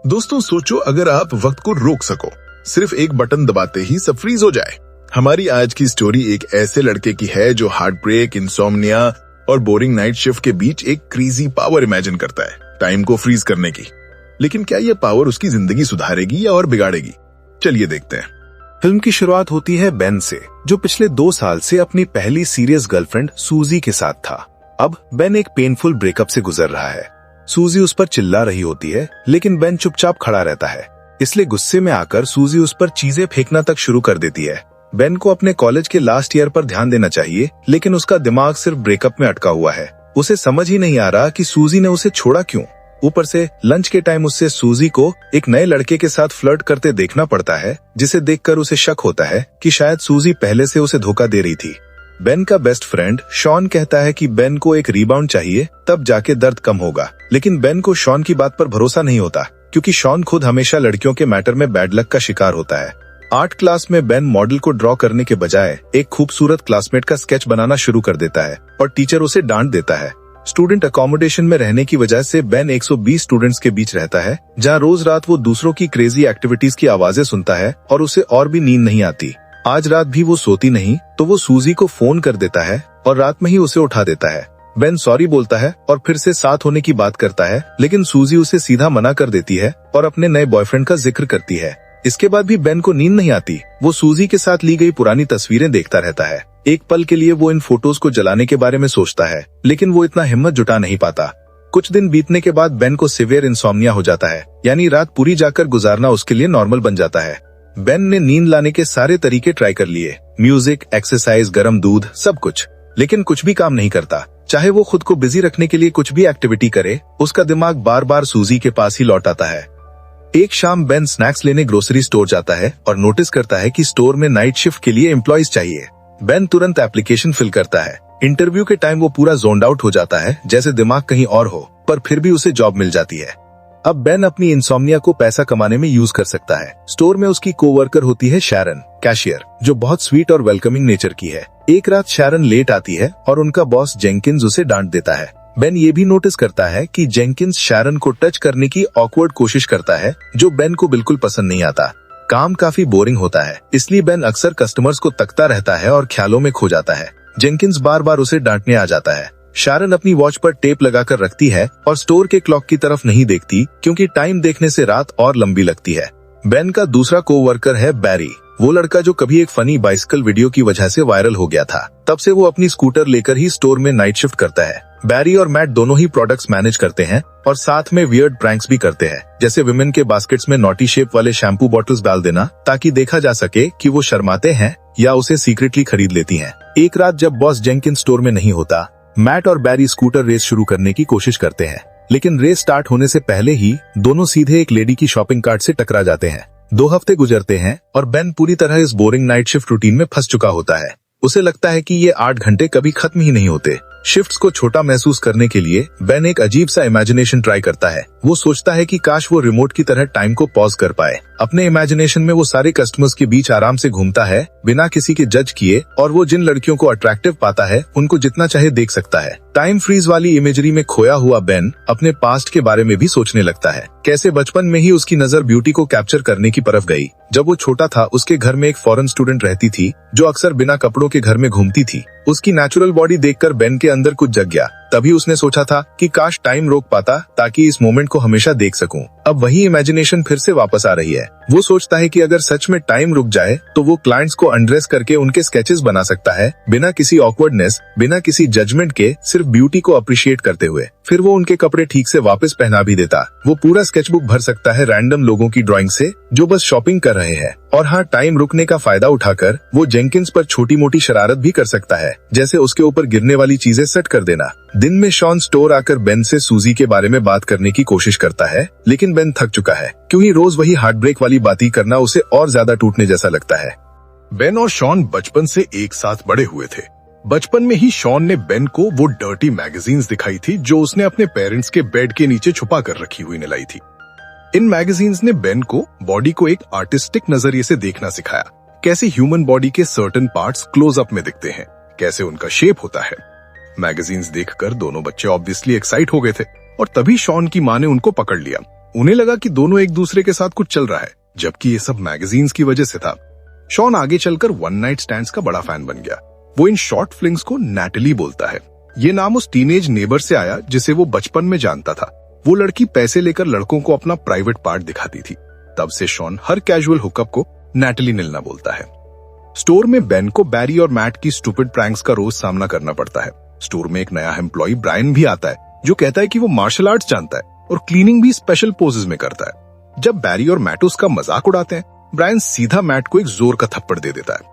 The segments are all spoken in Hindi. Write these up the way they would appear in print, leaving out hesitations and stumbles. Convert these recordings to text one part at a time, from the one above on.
दोस्तों सोचो अगर आप वक्त को रोक सको, सिर्फ एक बटन दबाते ही सब फ्रीज हो जाए। हमारी आज की स्टोरी एक ऐसे लड़के की है जो हार्ट ब्रेक, इंसोम्निया और बोरिंग नाइट शिफ्ट के बीच एक क्रेजी पावर इमेजिन करता है, टाइम को फ्रीज करने की। लेकिन क्या यह पावर उसकी जिंदगी सुधारेगी या और बिगाड़ेगी? चलिए देखते हैं। फिल्म की शुरुआत होती है बेन से, जो पिछले 2 साल से अपनी पहली सीरियस गर्लफ्रेंड सूजी के साथ था। अब बेन एक पेनफुल ब्रेकअप से गुजर रहा है। सूजी उस पर चिल्ला रही होती है, लेकिन बेन चुपचाप खड़ा रहता है। इसलिए गुस्से में आकर सूजी उस पर चीजें फेंकना तक शुरू कर देती है। बेन को अपने कॉलेज के लास्ट ईयर पर ध्यान देना चाहिए, लेकिन उसका दिमाग सिर्फ ब्रेकअप में अटका हुआ है। उसे समझ ही नहीं आ रहा कि सूजी ने उसे छोड़ा क्यों। ऊपर से लंच के टाइम उससे सूजी को एक नए लड़के के साथ फ्लर्ट करते देखना पड़ता है, जिसे देखकर उसे शक होता है कि शायद सूजी पहले से उसे धोखा दे रही थी। बेन का बेस्ट फ्रेंड शॉन कहता है कि बेन को एक रिबाउंड चाहिए, तब जाके दर्द कम होगा। लेकिन बेन को शॉन की बात पर भरोसा नहीं होता, क्योंकि शॉन खुद हमेशा लड़कियों के मैटर में बैड लक का शिकार होता है। आर्ट क्लास में बेन मॉडल को ड्रॉ करने के बजाय एक खूबसूरत क्लासमेट का स्केच बनाना शुरू कर देता है और टीचर उसे डांट देता है। स्टूडेंट अकोमोडेशन में रहने की वजह से बेन 120 स्टूडेंट्स के बीच रहता है, जहाँ रोज रात वो दूसरों की क्रेजी एक्टिविटीज की आवाजें सुनता है और उसे और भी नींद नहीं आती। आज रात भी वो सोती नहीं, तो वो सूजी को फोन कर देता है और रात में ही उसे उठा देता है। बेन सॉरी बोलता है और फिर से साथ होने की बात करता है, लेकिन सूजी उसे सीधा मना कर देती है और अपने नए बॉयफ्रेंड का जिक्र करती है। इसके बाद भी बेन को नींद नहीं आती। वो सूजी के साथ ली गई पुरानी तस्वीरें देखता रहता है। एक पल के लिए वो इन फोटोज को जलाने के बारे में सोचता है, लेकिन वो इतना हिम्मत जुटा नहीं पाता। कुछ दिन बीतने के बाद बेन को सिवियर इंसोम्निया हो जाता है, यानी रात पूरी जाकर गुजारना उसके लिए नॉर्मल बन जाता है। बेन ने नींद लाने के सारे तरीके ट्राई कर लिए, म्यूजिक, एक्सरसाइज, गर्म दूध, सब कुछ, लेकिन कुछ भी काम नहीं करता। चाहे वो खुद को बिजी रखने के लिए कुछ भी एक्टिविटी करे, उसका दिमाग बार बार सूजी के पास ही लौट आता है। एक शाम बेन स्नैक्स लेने ग्रोसरी स्टोर जाता है और नोटिस करता है कि स्टोर में नाइट शिफ्ट के लिए एम्प्लॉइज चाहिए। बेन तुरंत एप्लीकेशन फिल करता है। इंटरव्यू के टाइम वो पूरा जोन्ड आउट हो जाता है, जैसे दिमाग कहीं और हो, पर फिर भी उसे जॉब मिल जाती है। अब बेन अपनी इंसोम्निया को पैसा कमाने में यूज कर सकता है। स्टोर में उसकी कोवर्कर होती है शैरन, कैशियर, जो बहुत स्वीट और वेलकमिंग नेचर की है। एक रात शैरन लेट आती है और उनका बॉस जेंकिंस उसे डांट देता है। बेन ये भी नोटिस करता है कि जेंकिंस शैरन को टच करने की ऑकवर्ड कोशिश करता है, जो बेन को बिल्कुल पसंद नहीं आता। काम काफी बोरिंग होता है, इसलिए बेन अक्सर कस्टमर्स को तकता रहता है और ख्यालों में खो जाता है। जेंकिंस बार बार उसे डांटने आ जाता है। शैरन अपनी वॉच पर टेप लगाकर रखती है और स्टोर के क्लॉक की तरफ नहीं देखती, क्योंकि टाइम देखने से रात और लंबी लगती है। बेन का दूसरा कोवर्कर है बैरी, वो लड़का जो कभी एक फनी बाइसिकल वीडियो की वजह से वायरल हो गया था। तब से वो अपनी स्कूटर लेकर ही स्टोर में नाइट शिफ्ट करता है। बैरी और मैट दोनों ही प्रोडक्ट्स मैनेज करते हैं और साथ में वियर्ड प्रैंक्स भी करते हैं, जैसे विमेन के बास्केट्स में नॉटी शेप वाले शैम्पू बॉटल्स डाल देना, ताकि देखा जा सके कि वो शर्माते हैं या उसे सीक्रेटली खरीद लेती हैं। एक रात जब बॉस जेंकिंस स्टोर में नहीं होता, मैट और बैरी स्कूटर रेस शुरू करने की कोशिश करते हैं, लेकिन रेस स्टार्ट होने से पहले ही दोनों सीधे एक लेडी की शॉपिंग कार्ट से टकरा जाते हैं। 2 हफ्ते गुजरते हैं और बेन पूरी तरह इस बोरिंग नाइट शिफ्ट रूटीन में फंस चुका होता है। उसे लगता है कि ये 8 घंटे कभी खत्म ही नहीं होते। शिफ्ट्स को छोटा महसूस करने के लिए बेन एक अजीब सा इमेजिनेशन ट्राई करता है। वो सोचता है कि काश वो रिमोट की तरह टाइम को पॉज कर पाए। अपने इमेजिनेशन में वो सारे कस्टमर्स के बीच आराम से घूमता है, बिना किसी के जज किए, और वो जिन लड़कियों को अट्रैक्टिव पाता है उनको जितना चाहे देख सकता है। टाइम फ्रीज वाली इमेजरी में खोया हुआ बेन अपने पास्ट के बारे में भी सोचने लगता है, कैसे बचपन में ही उसकी नजर ब्यूटी को कैप्चर करने की तरफ गई। जब वो छोटा था, उसके घर में एक फॉरेन स्टूडेंट रहती थी, जो अक्सर बिना कपड़ों के घर में घूमती थी। उसकी नेचुरल बॉडी देखकर बेन के अंदर कुछ जग गया। तभी उसने सोचा था कि काश टाइम रोक पाता, ताकि इस मोमेंट को हमेशा देख सकूं। अब वही इमेजिनेशन फिर से वापस आ रही है। वो सोचता है कि अगर सच में टाइम रुक जाए तो वो क्लाइंट्स को अनड्रेस करके उनके स्केचेस बना सकता है, बिना किसी ऑकवर्डनेस, बिना किसी जजमेंट के, सिर्फ ब्यूटी को अप्रिशिएट करते हुए। फिर वो उनके कपड़े ठीक से वापस पहना भी देता। वो पूरा स्केचबुक भर सकता है रैंडम लोगों की ड्राइंग से, जो बस शॉपिंग कर रहे हैं। और हाँ, टाइम रुकने का फायदा उठाकर वो जेंकिंस पर छोटी मोटी शरारत भी कर सकता है, जैसे उसके ऊपर गिरने वाली चीजें सेट कर देना। दिन में शॉन स्टोर आकर बेन से सूजी के बारे में बात करने की कोशिश करता है, लेकिन बेन थक चुका है, क्योंकि रोज वही हार्ट ब्रेक वाली बातें करना उसे और ज्यादा टूटने जैसा लगता है। बेन और शॉन बचपन से एक साथ बड़े हुए थे। बचपन में ही शॉन ने बेन को वो डर्टी मैगजीन्स दिखाई थी जो उसने अपने पेरेंट्स के बेड के नीचे छुपा कर रखी हुई लाई थी। इन मैगजीन्स ने बेन को बॉडी को एक आर्टिस्टिक नजरिए से देखना सिखाया, कैसे ह्यूमन बॉडी के सर्टेन पार्ट्स क्लोजअप में दिखते हैं, कैसे उनका शेप होता है। मैगजीन्स देखकर दोनों बच्चे ऑब्वियसली एक्साइट हो गए थे और तभी शॉन की माँ ने उनको पकड़ लिया। उन्हें लगा कि दोनों एक दूसरे के साथ कुछ चल रहा है, जबकि ये सब मैगजीन्स की वजह से था। शॉन आगे चलकर वन नाइट स्टैंड्स का बड़ा फैन बन गया। वो इन शॉर्ट फ्लिंग्स को नैटली बोलता है। ये नाम उस टीनेज नेबर से आया जिसे वो बचपन में जानता था। वो लड़की पैसे लेकर लड़कों को अपना प्राइवेट पार्ट दिखाती थी। तब से शॉन हर कैजुअल हुकअप को नैटली निलना बोलता है। स्टोर में बेन को बैरी और मैट की स्टूपिड प्रैंक्स का रोज सामना करना पड़ता है। स्टोर में एक नया एम्प्लॉय ब्रायन भी आता है, जो कहता है कि वो मार्शल आर्ट्स जानता है और क्लीनिंग भी स्पेशल पोजेस में करता है। जब बैरी और मैट उसका मजाक उड़ाते हैं, ब्रायन सीधा मैट को एक जोर का थप्पड़ दे देता है।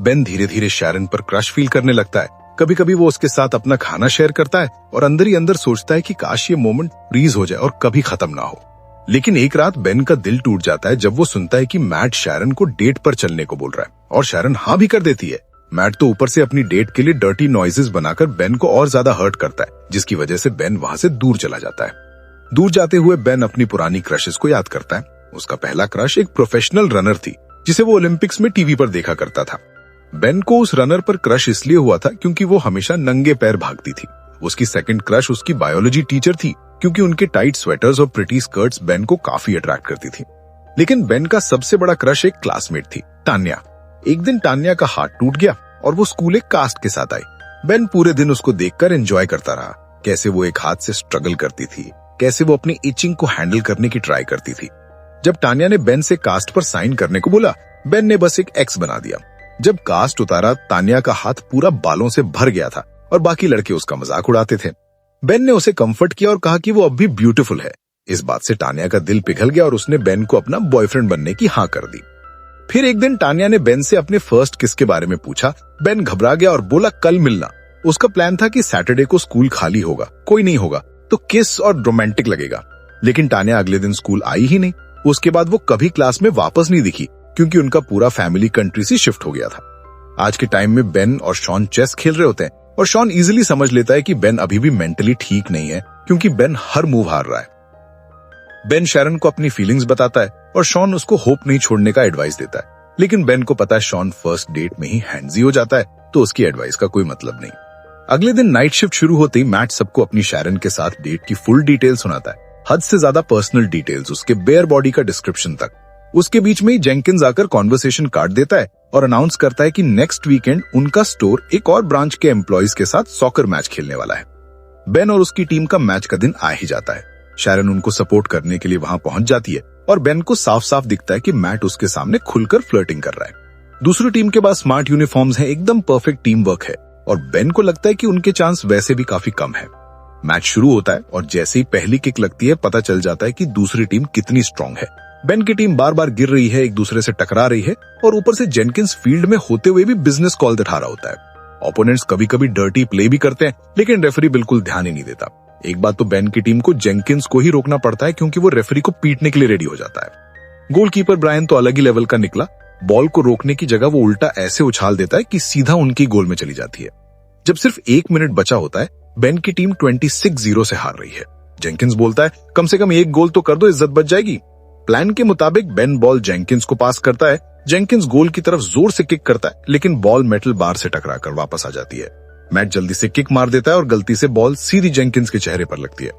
बेन धीरे धीरे शैरन पर क्रश फील करने लगता है। कभी कभी वो उसके साथ अपना खाना शेयर करता है और अंदर ही अंदर सोचता है कि काश ये मोमेंट फ्रीज हो जाए और कभी खत्म ना हो। लेकिन एक रात बेन का दिल टूट जाता है जब वो सुनता है कि मैट शैरन को डेट पर चलने को बोल रहा है, और शैरन हाँ भी कर देती है। मैट तो ऊपर से अपनी डेट के लिए डर्टी नॉइजेस बनाकर बेन को और ज्यादा हर्ट करता है, जिसकी वजह से बेन वहां से दूर चला जाता है। दूर जाते हुए बेन अपनी पुरानी क्रशेस को याद करता है। उसका पहला क्रश एक प्रोफेशनल रनर थी जिसे वो ओलंपिक्स में टीवी पर देखा करता था। बेन को उस रनर पर क्रश इसलिए हुआ था क्योंकि वो हमेशा नंगे पैर भागती थी। उसकी सेकंड क्रश उसकी बायोलॉजी टीचर थी, क्योंकि उनके टाइट स्वेटर्स और प्रिटी स्कर्ट्स बेन को काफी अट्रैक्ट करती थी। लेकिन बेन का सबसे बड़ा क्रश एक क्लासमेट थी, तान्या। एक दिन तान्या का हाथ टूट गया और वो स्कूल एक कास्ट के साथ आई। बेन पूरे दिन उसको देखकर एंजॉय करता रहा, कैसे वो एक हाथ से स्ट्रगल करती थी, कैसे वो अपनी इचिंग को हैंडल करने की ट्राई करती थी। जब तान्या ने बेन से कास्ट पर साइन करने को बोला, बेन ने बस एक एक्स बना दिया। जब कास्ट उतारा, तान्या का हाथ पूरा बालों से भर गया था और बाकी लड़के उसका मजाक उड़ाते थे। बेन ने उसे कंफर्ट किया और कहा कि वो अब भी ब्यूटीफुल है। इस बात से तान्या का दिल पिघल गया और उसने बेन को अपना बॉयफ्रेंड बनने की हाँ कर दी। फिर एक दिन तान्या ने बेन से अपने फर्स्ट किस के बारे में पूछा। बेन घबरा गया और बोला कल मिलना। उसका प्लान था कि सैटरडे को स्कूल खाली होगा, कोई नहीं होगा, तो किस और रोमांटिक लगेगा। लेकिन तान्या अगले दिन स्कूल आई ही नहीं। उसके बाद वो कभी क्लास में वापस नहीं दिखी, क्योंकि उनका पूरा फैमिली कंट्री से शिफ्ट हो गया था। आज के टाइम में बेन और शॉन चेस खेल रहे होते हैं और शॉन इजीली समझ लेता है कि बेन अभी भी मेंटली ठीक नहीं है, क्योंकि बेन हर मूव हार रहा है। बेन शैरन को अपनी फीलिंग्स बताता है और शॉन उसको होप नहीं छोड़ने का एडवाइस देता है। लेकिन बेन को पता है शॉन फर्स्ट डेट में ही हैंड्जी हो जाता है, तो उसकी एडवाइस का कोई मतलब नहीं। अगले दिन नाइट शिफ्ट शुरू होते ही मैट सबको अपनी शैरन के साथ डेट की फुल डिटेल सुनाता है, हद से ज्यादा पर्सनल डिटेल्स, उसके बेयर बॉडी का डिस्क्रिप्शन तक। उसके बीच में ही जेंकिंस आकर कॉन्वर्सेशन काट देता है और अनाउंस करता है कि नेक्स्ट वीकेंड उनका स्टोर एक और ब्रांच के एम्प्लॉइज के साथ सॉकर मैच खेलने वाला है। बेन और उसकी टीम का मैच का दिन आ ही जाता है। शैरन उनको सपोर्ट करने के लिए वहां पहुंच जाती है और बेन को साफ साफ दिखता है कि मैट उसके सामने खुलकर फ्लर्टिंग कर रहा है। दूसरी टीम के पास स्मार्ट यूनिफॉर्म्स हैं, एकदम परफेक्ट टीम वर्क है और बेन को लगता है कि उनके चांस वैसे भी काफी कम है। मैच शुरू होता है और जैसे ही पहली किक लगती है, पता चल जाता है कि दूसरी टीम कितनी स्ट्रांग है। बेन की टीम बार बार गिर रही है, एक दूसरे से टकरा रही है और ऊपर से जेनकिंस फील्ड में होते हुए भी बिजनेस कॉल दिखा रहा होता है। ओपोनेंट्स कभी कभी डर्टी प्ले भी करते हैं, लेकिन रेफरी बिल्कुल ध्यान ही नहीं देता। एक बात तो बेन की टीम को जेनकिंस को ही रोकना पड़ता है, क्योंकि वो रेफरी को पीटने के लिए रेडी हो जाता है। गोलकीपर ब्रायन तो अलग ही लेवल का निकला। बॉल को रोकने की जगह वो उल्टा ऐसे उछाल देता है कि सीधा उनकी गोल में चली जाती है। जब सिर्फ 1 मिनट बचा होता है, बेन की टीम 26-0 से हार रही है। जेनकिंस बोलता है कम से कम 1 गोल तो कर दो, इज्जत बच जाएगी। प्लान के मुताबिक बेन बॉल जेनकिंस को पास करता है। जेनकिंस गोल की तरफ जोर से किक करता है, लेकिन बॉल मेटल बार से टकराकर वापस आ जाती है। मैट जल्दी से किक मार देता है और गलती से बॉल सीधी जेनकिंस के चेहरे पर लगती है।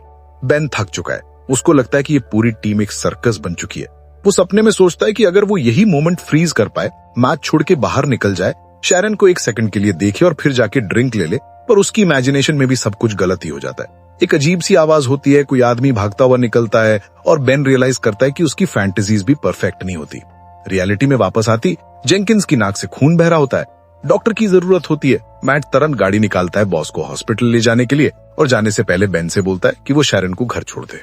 बेन थक चुका है। उसको लगता है कि ये पूरी टीम एक सर्कस बन चुकी है। वो सपने में सोचता है कि अगर वो यही मोमेंट फ्रीज कर पाए, मैच छोड़ के बाहर निकल जाए, शैरन को 1 सेकंड के लिए देखे और फिर जाके ड्रिंक ले ले, पर उसकी इमेजिनेशन में भी सब कुछ गलत ही हो जाता है। एक अजीब सी आवाज होती है, कोई आदमी भागता हुआ निकलता है और बेन रियलाइज करता है कि उसकी फैंटेसीज भी परफेक्ट नहीं होती। रियलिटी में वापस आती, जेनकिंस की नाक से खून बह रहा होता है। डॉक्टर की जरूरत होती है। मैट तुरंत गाड़ी निकालता है बॉस को हॉस्पिटल ले जाने के लिए और जाने से पहले बेन से बोलता है कि वो शैरन को घर छोड़ दे।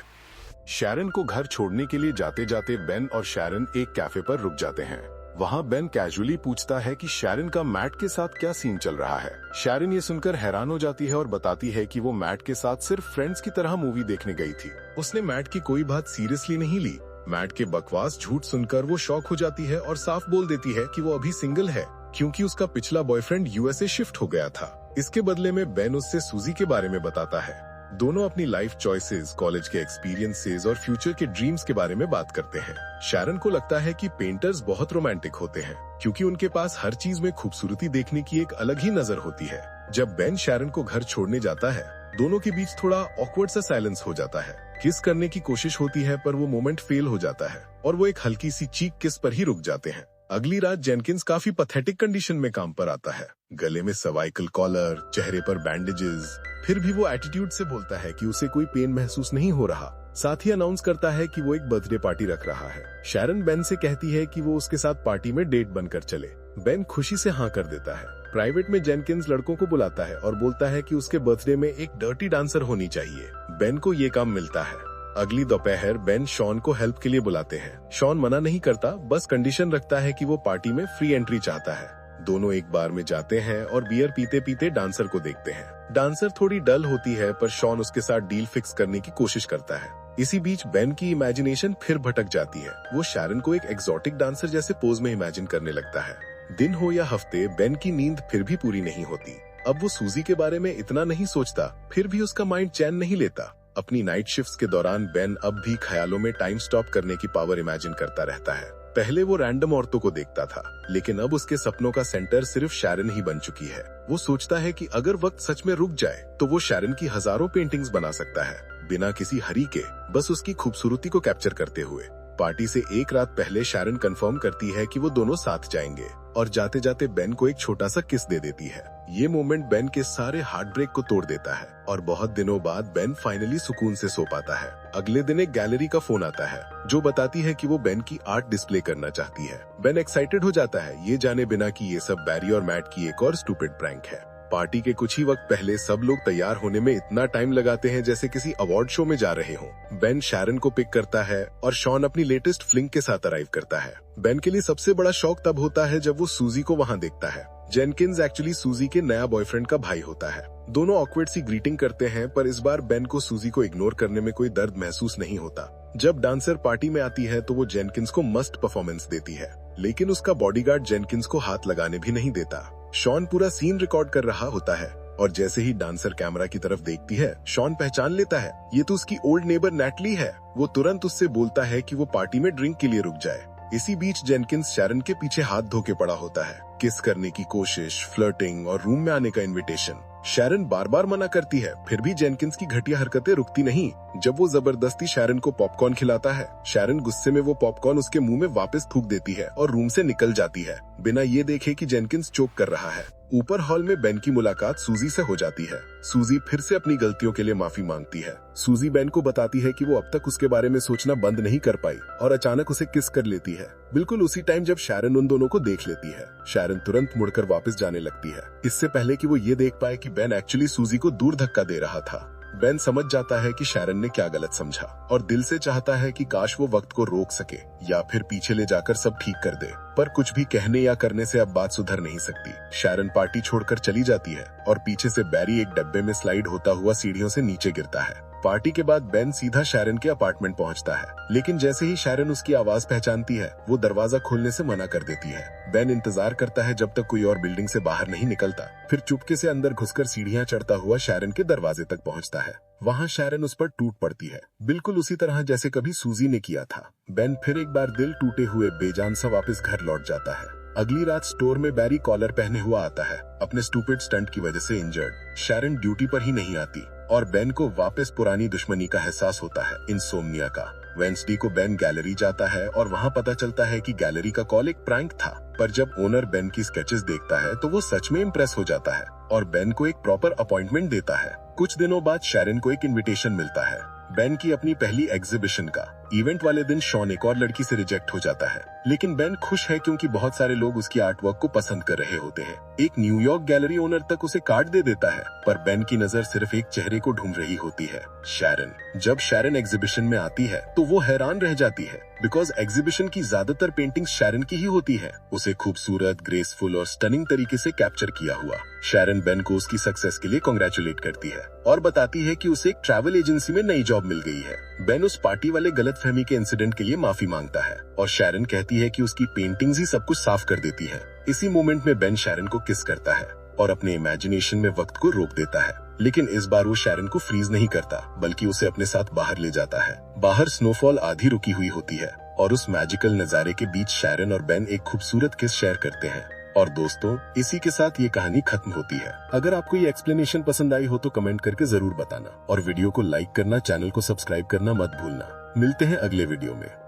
शैरन को घर छोड़ने के लिए जाते जाते बेन और शैरन एक कैफे पर रुक जाते हैं। वहाँ बेन कैजुअली पूछता है कि शैरन का मैट के साथ क्या सीन चल रहा है। शैरन ये सुनकर हैरान हो जाती है और बताती है कि वो मैट के साथ सिर्फ फ्रेंड्स की तरह मूवी देखने गई थी। उसने मैट की कोई बात सीरियसली नहीं ली। मैट के बकवास झूठ सुनकर वो शॉक हो जाती है और साफ बोल देती है कि वो अभी सिंगल है, क्योंकि उसका पिछला बॉयफ्रेंड यूएसए शिफ्ट हो गया था। इसके बदले में बेन उससे सूजी के बारे में बताता है। दोनों अपनी लाइफ चॉइसेस, कॉलेज के एक्सपीरियंसेस और फ्यूचर के ड्रीम्स के बारे में बात करते हैं। शैरन को लगता है कि पेंटर्स बहुत रोमांटिक होते हैं, क्योंकि उनके पास हर चीज में खूबसूरती देखने की एक अलग ही नजर होती है। जब बेन शैरन को घर छोड़ने जाता है, दोनों के बीच थोड़ा ऑकवर्ड सा साइलेंस हो जाता है। किस करने की कोशिश होती है पर वो मोमेंट फेल हो जाता है और वो एक हल्की सी चीक किस पर ही रुक जाते हैं। अगली रात जेनकिंस काफी पैथेटिक कंडीशन में काम पर आता है। गले में सर्वाइकल कॉलर, चेहरे पर बैंडेजेस, फिर भी वो एटीट्यूड से बोलता है कि उसे कोई पेन महसूस नहीं हो रहा। साथ ही अनाउंस करता है कि वो एक बर्थडे पार्टी रख रहा है। शैरन बेन से कहती है कि वो उसके साथ पार्टी में डेट बनकर चले। बेन खुशी से हाँ कर देता है। प्राइवेट में जेनकिंस लड़कों को बुलाता है और बोलता है कि उसके बर्थडे में एक डर्टी डांसर होनी चाहिए। बेन को ये काम मिलता है। अगली दोपहर बेन शॉन को हेल्प के लिए बुलाते हैं। शॉन मना नहीं करता, बस कंडीशन रखता है कि वो पार्टी में फ्री एंट्री चाहता है। दोनों एक बार में जाते हैं और बियर पीते पीते डांसर को देखते हैं। डांसर थोड़ी डल होती है पर शॉन उसके साथ डील फिक्स करने की कोशिश करता है। इसी बीच बेन की इमेजिनेशन फिर भटक जाती है। वो शैरन को एक एक्सोटिक डांसर जैसे पोज में इमेजिन करने लगता है। दिन हो या हफ्ते, बेन की नींद फिर भी पूरी नहीं होती। अब वो सूजी के बारे में इतना नहीं सोचता, फिर भी उसका माइंड चैन नहीं लेता। अपनी नाइट शिफ्ट्स के दौरान बेन अब भी ख्यालों में टाइम स्टॉप करने की पावर इमेजिन करता रहता है। पहले वो रैंडम औरतों को देखता था, लेकिन अब उसके सपनों का सेंटर सिर्फ शैरन ही बन चुकी है। वो सोचता है कि अगर वक्त सच में रुक जाए तो वो शैरन की हजारों पेंटिंग्स बना सकता है, बिना किसी हरी के, बस उसकी खूबसूरती को कैप्चर करते हुए। पार्टी से एक रात पहले शैरन कंफर्म करती है कि वो दोनों साथ जाएंगे और जाते जाते बेन को एक छोटा सा किस दे देती है। ये मोमेंट बेन के सारे हार्ट ब्रेक को तोड़ देता है और बहुत दिनों बाद बेन फाइनली सुकून से सो पाता है। अगले दिन एक गैलरी का फोन आता है जो बताती है कि वो बेन की आर्ट डिस्प्ले करना चाहती है। बेन एक्साइटेड हो जाता है, ये जाने बिना कि ये सब बैरी और मैट की एक और स्टूपिड प्रैंक है। पार्टी के कुछ ही वक्त पहले सब लोग तैयार होने में इतना टाइम लगाते हैं जैसे किसी अवार्ड शो में जा रहे हों। बेन शैरन को पिक करता है और शॉन अपनी लेटेस्ट फ्लिंग के साथ अराइव करता है। बेन के लिए सबसे बड़ा शौक तब होता है जब वो सूजी को वहाँ देखता है। जेनकिंस एक्चुअली सूजी के नया बॉयफ्रेंड का भाई होता है। दोनों ऑकवर्ड सी ग्रीटिंग करते हैं, पर इस बार बेन को सूजी को इग्नोर करने में कोई दर्द महसूस नहीं होता। जब डांसर पार्टी में आती है तो वो जेनकिंस को मस्त परफॉर्मेंस देती है, लेकिन उसका बॉडीगार्ड जेनकिंस को हाथ लगाने भी नहीं देता। शॉन पूरा सीन रिकॉर्ड कर रहा होता है और जैसे ही डांसर कैमरा की तरफ देखती है, शॉन पहचान लेता है ये तो उसकी ओल्ड नेबर नैटली है। वो तुरंत उससे बोलता है कि वो पार्टी में ड्रिंक के लिए रुक जाए। इसी बीच जेनकिंस शैरन के पीछे हाथ धो के पड़ा होता है। किस करने की कोशिश, फ्लर्टिंग और रूम में आने का इनविटेशन। शैरन बार बार मना करती है, फिर भी जेनकिंस की घटिया हरकतें रुकती नहीं। जब वो जबरदस्ती शैरन को पॉपकॉर्न खिलाता है, शैरन गुस्से में वो पॉपकॉर्न उसके मुंह में वापस थूक देती है और रूम से निकल जाती है, बिना ये देखे कि जेनकिंस चोक कर रहा है। ऊपर हॉल में बेन की मुलाकात सूजी से हो जाती है। सूजी फिर से अपनी गलतियों के लिए माफी मांगती है। सूजी बेन को बताती है कि वो अब तक उसके बारे में सोचना बंद नहीं कर पाई और अचानक उसे किस कर लेती है, बिल्कुल उसी टाइम जब शैरन उन दोनों को देख लेती है। शैरन तुरंत मुड़कर वापस जाने लगती है, इससे पहले कि वो ये देख पाए कि बेन एक्चुअली सूजी को दूर धक्का दे रहा था। बेन समझ जाता है कि शैरन ने क्या गलत समझा और दिल से चाहता है कि काश वो वक्त को रोक सके या फिर पीछे ले जाकर सब ठीक कर दे, पर कुछ भी कहने या करने से अब बात सुधर नहीं सकती। शैरन पार्टी छोड़कर चली जाती है और पीछे से बैरी एक डब्बे में स्लाइड होता हुआ सीढ़ियों से नीचे गिरता है। पार्टी के बाद बेन सीधा शैरन के अपार्टमेंट पहुंचता है, लेकिन जैसे ही शैरन उसकी आवाज पहचानती है, वो दरवाजा खोलने से मना कर देती है। बेन इंतजार करता है जब तक कोई और बिल्डिंग से बाहर नहीं निकलता, फिर चुपके से अंदर घुसकर सीढ़ियां चढ़ता हुआ शैरन के दरवाजे तक पहुंचता है। वहां शैरन उस पर टूट पड़ती है, बिल्कुल उसी तरह जैसे कभी सूजी ने किया था। बेन फिर एक बार दिल टूटे हुए बेजान सा वापस घर लौट जाता है। अगली रात स्टोर में बैरी कॉलर पहने हुआ आता है, अपने स्टूपिड स्टंट की वजह से इंजर्ड। शैरन ड्यूटी पर ही नहीं आती और बेन को वापस पुरानी दुश्मनी का एहसास होता है, इंसोम्निया का। वेंसडे को बेन गैलरी जाता है और वहाँ पता चलता है कि गैलरी का कॉल एक प्रैंक था, पर जब ओनर बेन की स्केचेस देखता है तो वो सच में इम्प्रेस हो जाता है और बेन को एक प्रॉपर अपॉइंटमेंट देता है। कुछ दिनों बाद शैरन को एक इनविटेशन मिलता है, बेन की अपनी पहली एग्जीबिशन का। इवेंट वाले दिन शॉन एक और लड़की से रिजेक्ट हो जाता है, लेकिन बेन खुश है क्योंकि बहुत सारे लोग उसकी आर्टवर्क को पसंद कर रहे होते हैं। एक न्यूयॉर्क गैलरी ओनर तक उसे कार्ड दे देता है, पर बेन की नजर सिर्फ एक चेहरे को ढूंढ रही होती है, शैरन। जब शैरन एग्जीबिशन में आती है तो वो हैरान रह जाती है, बिकॉज एग्जीबिशन की ज्यादातर पेंटिंग्स शैरन की ही होती है, उसे खूबसूरत, ग्रेसफुल और स्टनिंग तरीके से कैप्चर किया हुआ। शैरन बेन को उसकी सक्सेस के लिए कांग्रेचुलेट करती है और बताती है कि उसे एक ट्रैवल एजेंसी में नई जॉब मिल गई है। बेन उस पार्टी वाले गलतफहमी के इंसिडेंट के लिए माफी मांगता है और शैरन कहती है कि उसकी पेंटिंग्स ही सब कुछ साफ कर देती है। इसी मोमेंट में बेन शैरन को किस करता है और अपने इमेजिनेशन में वक्त को रोक देता है, लेकिन इस बार वो शैरन को फ्रीज नहीं करता, बल्कि उसे अपने साथ बाहर ले जाता है। बाहर स्नोफॉल आधी रुकी हुई होती है और उस मैजिकल नजारे के बीच शैरन और बेन एक खूबसूरत किस शेयर करते हैं। और दोस्तों, इसी के साथ ये कहानी खत्म होती है। अगर आपको ये एक्सप्लेनेशन पसंद आई हो तो कमेंट करके जरूर बताना और वीडियो को लाइक करना, चैनल को सब्सक्राइब करना मत भूलना। मिलते हैं अगले वीडियो में।